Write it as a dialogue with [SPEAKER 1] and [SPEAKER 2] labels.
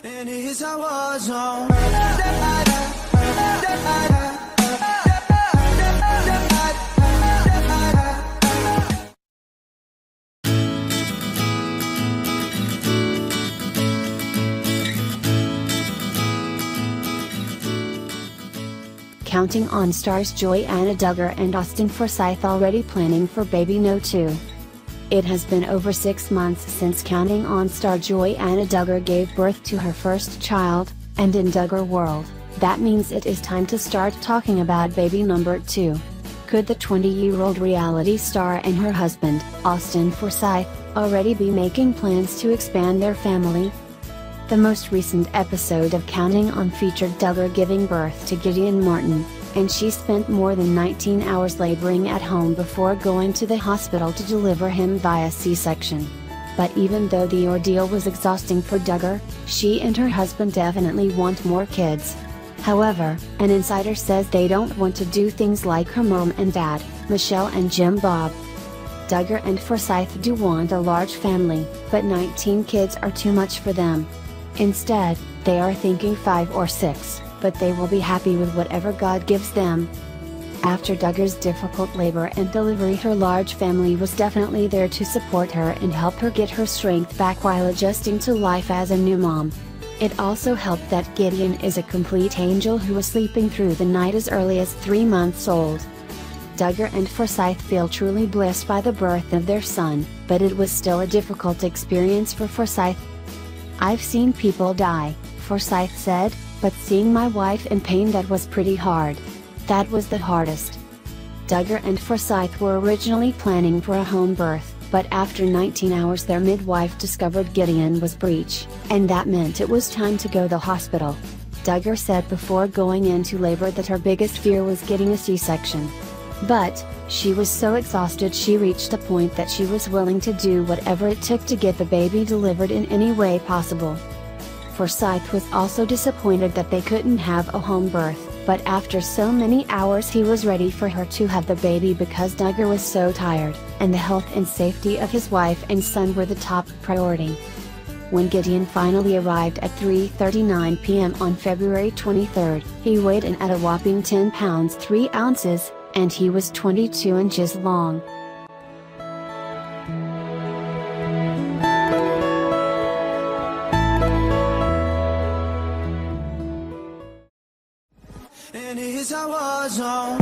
[SPEAKER 1] And here's a war zone.
[SPEAKER 2] Counting on stars Joy-Anna Duggar and Austin Forsyth already planning for baby No. 2. It has been over 6 months since Counting on star Joy-Anna Duggar gave birth to her first child, and in Duggar world, that means it is time to start talking about baby number 2. Could the 20-year-old reality star and her husband, Austin Forsyth, already be making plans to expand their family? The most recent episode of Counting On featured Duggar giving birth to Gideon Martin, and she spent more than 19 hours laboring at home before going to the hospital to deliver him via C-section. But even though the ordeal was exhausting for Duggar, she and her husband definitely want more kids. However, an insider says they don't want to do things like her mom and dad, Michelle and Jim Bob. Duggar and Forsyth do want a large family, but 19 kids are too much for them. Instead, they are thinking 5 or 6, but they will be happy with whatever God gives them. After Duggar's difficult labor and delivery, her large family was definitely there to support her and help her get her strength back while adjusting to life as a new mom. It also helped that Gideon is a complete angel who was sleeping through the night as early as 3 months old. Duggar and Forsyth feel truly blessed by the birth of their son, but it was still a difficult experience for Forsyth. "I've seen people die," Forsyth said, "but seeing my wife in pain, that was pretty hard. That was the hardest." Duggar and Forsyth were originally planning for a home birth, but after 19 hours their midwife discovered Gideon was breech, and that meant it was time to go to the hospital. Duggar said before going into labor that her biggest fear was getting a C-section. But, she was so exhausted she reached a point that she was willing to do whatever it took to get the baby delivered in any way possible. Forsyth was also disappointed that they couldn't have a home birth, but after so many hours he was ready for her to have the baby because Duggar was so tired, and the health and safety of his wife and son were the top priority. When Gideon finally arrived at 3:39 p.m. on February 23, he weighed in at a whopping 10 pounds 3 ounces, and he was 22 inches long.
[SPEAKER 1] And here's a war zone.